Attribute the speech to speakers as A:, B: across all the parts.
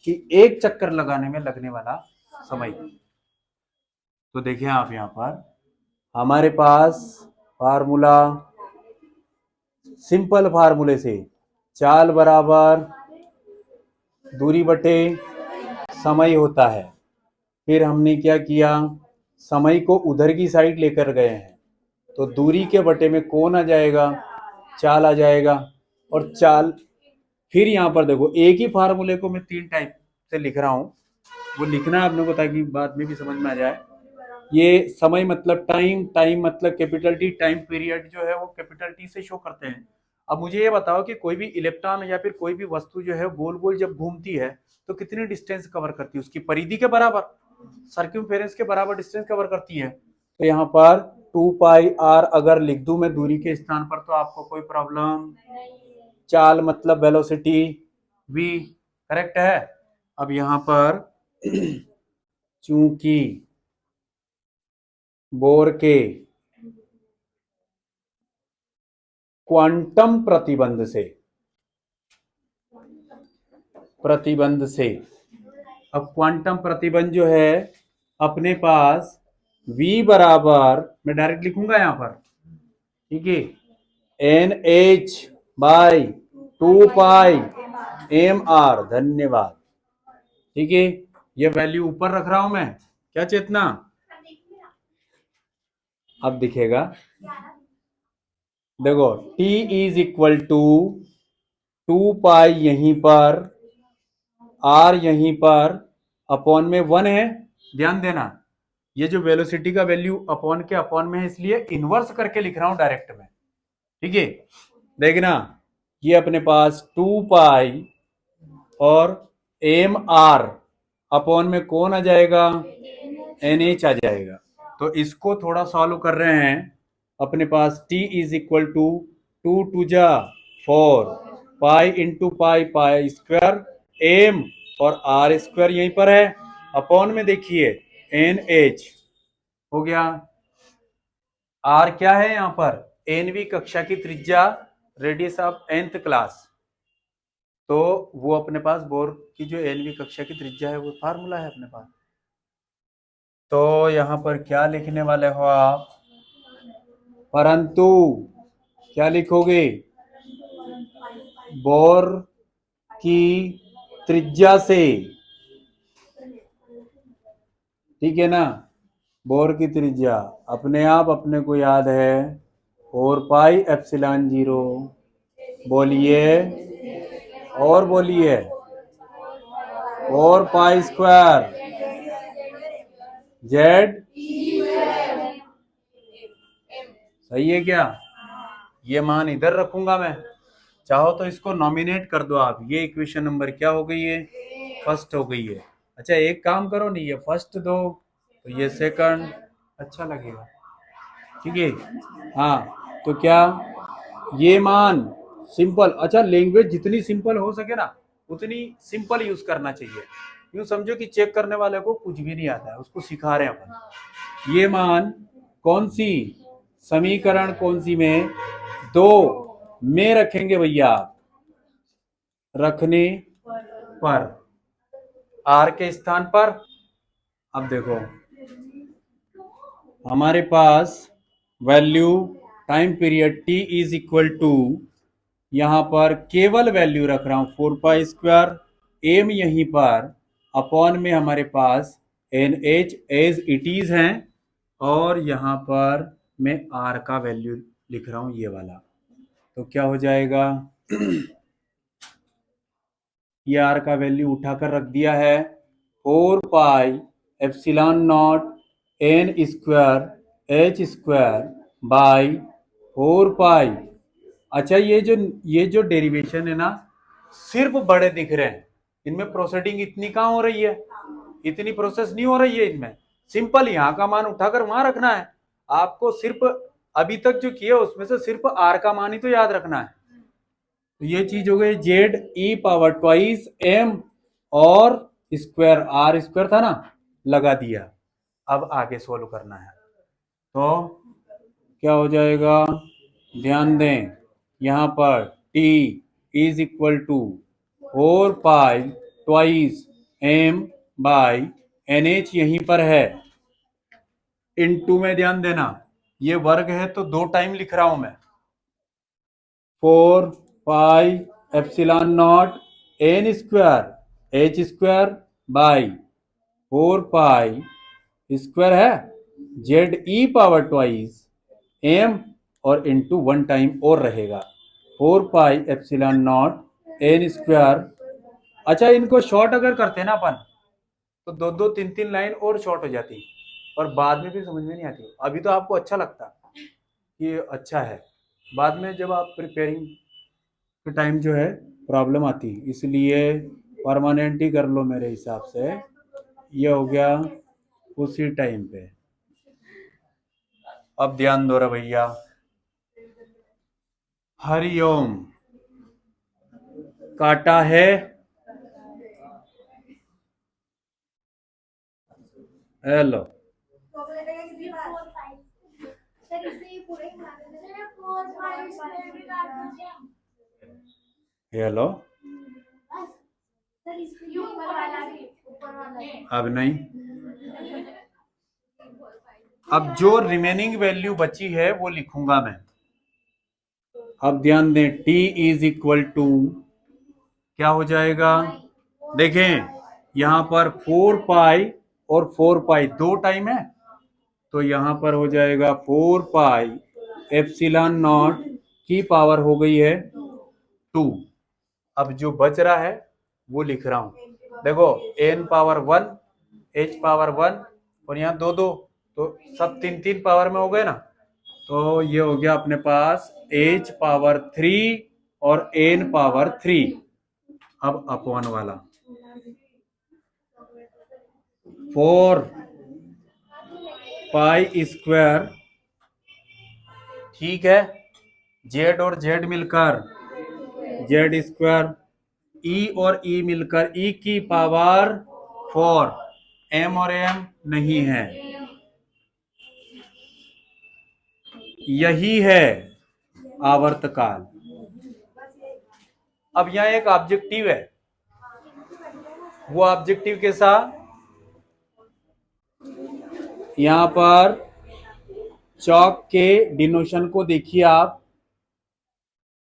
A: कि एक चक्कर लगाने में लगने वाला समय। तो देखिए आप यहां पर हमारे पास फार्मूला, सिंपल फार्मूले से चाल बराबर दूरी बटे समय होता है। फिर हमने क्या किया, समय को उधर की साइड लेकर गए हैं, तो दूरी के बटे में कौन आ जाएगा, चाल आ जाएगा। और चाल फिर यहाँ पर देखो, एक ही फार्मूले को मैं तीन टाइप से लिख रहा हूँ, वो लिखना है आपने को ताकि बाद में भी समझ में आ जाए। ये समय मतलब टाइम, टाइम मतलब कैपिटल टी, टाइम पीरियड जो है वो कैपिटल टी से शो करते हैं। अब मुझे ये बताओ कि कोई भी इलेक्ट्रॉन या फिर कोई भी वस्तु जो है गोल गोल जब घूमती है तो कितनी डिस्टेंस कवर करती है, उसकी परिधि के बराबर, सर्क्यूम्फेरेंस के बराबर डिस्टेंस कवर करती है। तो यहाँ पर 2 पाई आर अगर लिख दूं मैं दूरी के स्थान पर तो आपको कोई प्रॉब्लम, चाल मतलब वेलोसिटी v, करेक्ट है। अब यहां पर चूंकि बोर के क्वांटम प्रतिबंध से अब क्वांटम प्रतिबंध जो है अपने पास v बराबर, मैं डायरेक्ट लिखूंगा यहां पर, ठीक है, N H by 2 pi M R, धन्यवाद। ठीक है, ये वैल्यू ऊपर रख रहा हूं मैं, क्या चेतना, अब दिखेगा, देखो t इज इक्वल टू 2 पाई यहीं पर, r यहीं पर, अपॉन में 1 है। ध्यान देना, ये जो वेलोसिटी का वैल्यू अपॉन के अपॉन में है, इसलिए इनवर्स करके लिख रहा हूं डायरेक्ट में, ठीक है। देखना, ये अपने पास 2 पाई और एम आर अपॉन में कौन आ जाएगा, एन एच आ जाएगा। तो इसको थोड़ा सॉल्व कर रहे हैं, अपने पास t is equal to 2 to जा 4 pi into pi, pi square M और आर स्क्वायर यहीं पर है, अपॉन में देखिए एन एच हो गया। आर क्या है यहां पर, एनवी कक्षा की त्रिज्या, रेडियस ऑफ nth क्लास, तो वो अपने पास बोर की जो एनवी कक्षा की त्रिज्या है वो फार्मूला है अपने पास। तो यहां पर क्या लिखने वाले हो आप, परंतु क्या लिखोगे, बोर की त्रिज्या से, ठीक है ना, बोर की त्रिज्या अपने आप अपने को याद है 4 पाई एप्सिलॉन 0, बोलिए और बोलिए, 4 पाई स्क्वायर जेड, सही है क्या। ये मान इधर रखूंगा मैं, चाहो तो इसको नॉमिनेट कर दो आप, ये इक्वेशन नंबर क्या हो गई है, फर्स्ट हो गई है। अच्छा एक काम करो, नहीं ये फर्स्ट दो तो ये सेकंड, अच्छा लगेगा, ठीक है। हाँ तो क्या, ये मान सिंपल, अच्छा लैंग्वेज जितनी सिंपल हो सके ना उतनी सिंपल यूज करना चाहिए। यूं समझो कि चेक करने वाले को कुछ भी नहीं आता है, उसको सिखा रहे हैं अपन। ये मान कौन सी समीकरण, कौन सी में, दो में रखेंगे भैया, रखने पर, आर के स्थान पर। अब देखो हमारे पास value time period t is equal to, यहां पर केवल वैल्यू रख रहा हूं 4 पाई स्क्वायर, एम यहीं पर, अपॉन में हमारे पास N H as it is है, और यहां पर मैं आर का वैल्यू लिख रहा हूं ये वाला। तो क्या हो जाएगा, ये आर का वैल्यू उठाकर रख दिया है 4 pi epsilon not an square H square by 4 पाई। अच्छा ये जो डेरिवेशन है ना, सिर्फ बड़े दिख रहे हैं, इनमें प्रोसेडिंग इतनी कहां हो रही है, इतनी प्रोसेस नहीं हो रही है इनमें। सिंपल यहां का मान उठाकर वहां रखना है आपको, सिर्फ अभी तक जो किया उसमें से सिर्फ आर का मान ही तो याद रखना है। तो ये चीज हो गई जेड ई पावर ट्वाइस एम और स्क्वायर, आर स्क्वायर था ना, लगा दिया। अब आगे सोल्व करना है, तो क्या हो जाएगा, ध्यान दें, यहां पर t is equal to 4 pi twice m by NH यहीं पर है, इनटू में ध्यान देना ये वर्ग है तो 2 टाइम लिख रहा हूं मैं, 4 pi epsilon not n square h square by 4 pi square है जेड ई पावर ट्वाइस m और इंटू 1 टाइम और रहेगा 4 pi epsilon not n square. अच्छा इनको शॉर्ट अगर करते ना अपन तो 2 3 3 लाइन और शॉर्ट हो जाती और बाद में भी समझ में नहीं आती। अभी तो आपको अच्छा लगता कि अच्छा है, बाद में जब आप प्रिपेयरिंग के टाइम जो है प्रॉब्लम आती, इसलिए परमानेंट ही कर लो मेरे हिसाब से। ये हो गया उसी टाइम पे। अब ध्यान दो रे भैया, हरिओम काटा है हेलो हेलो अब नहीं, अब जो रिमेनिंग वैल्यू बची है वो लिखूंगा मैं। अब ध्यान दें t इज इक्वल टू क्या हो जाएगा, देखें यहां पर 4 पाई और 4 पाई 2 टाइम है तो यहां पर हो जाएगा 4 पाई एप्सिलॉन नॉट की पावर हो गई है 2। अब जो बच रहा है वो लिख रहा हूं, देखो n पावर 1 h पावर 1 और यहाँ 2 2 तो सब 3 3 पावर में हो गए ना, तो ये हो गया अपने पास h पावर 3 और n पावर 3। अब अपॉन वाला 4 पाई स्क्वायर, ठीक है, z और z मिलकर z स्क्वायर, e और e मिलकर e की पावर 4, m और m नहीं है, यही है आवर्तकाल। अब यहां एक ऑब्जेक्टिव है, वो ऑब्जेक्टिव के साथ यहां पर चौक के डिनोशन को देखिए आप,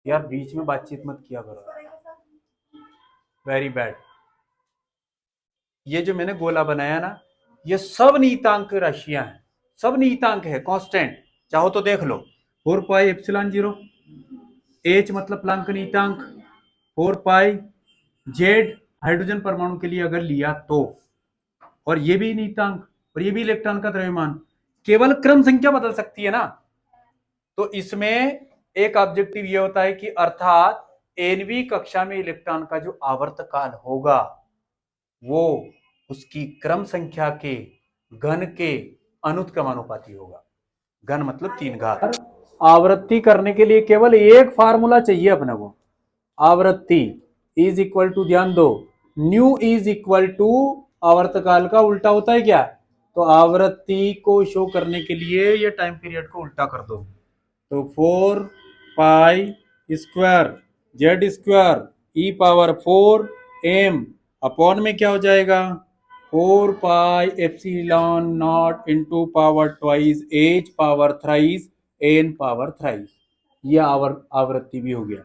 A: यार बीच में बातचीत मत किया करो, वेरी बैड। ये जो मैंने गोला बनाया ना ये सब नियतांक राशियां हैं, सब नियतांक है कांस्टेंट, चाहो तो देख लो 4 पाई एप्सिलॉन 0 h मतलब प्लांक नियतांक, 4 पाई जेड हाइड्रोजन परमाणु के लिए अगर लिया तो, और ये भी नियतांक और ये भी इलेक्ट्रॉन का द्रव्यमान, केवल क्रम संख्या बदल सकती है ना। तो इसमें एक ऑब्जेक्टिव ये होता है कि अर्थात एनवी कक्षा में इलेक्ट्रॉन का जो आवर्तकाल होगा वो उसकी क्रम संख्या के घन के अनुत्क्रमानुपाती होगा, घन मतलब 3 घात। आवृत्ति करने के लिए केवल एक फार्मूला चाहिए अपने को, आवृत्ति इज इक्वल टू, ध्यान दो न्यू इज इक्वल टू आवर्तकाल का उल्टा होता है क्या, तो आवृत्ति को शो करने के लिए ये टाइम पीरियड को उल्टा कर दो, तो 4 pi square Z square E power 4 M upon में क्या हो जाएगा 4 pi epsilon not into power twice H power thrice N power thrice, ये आवृत्ति भी हो गया।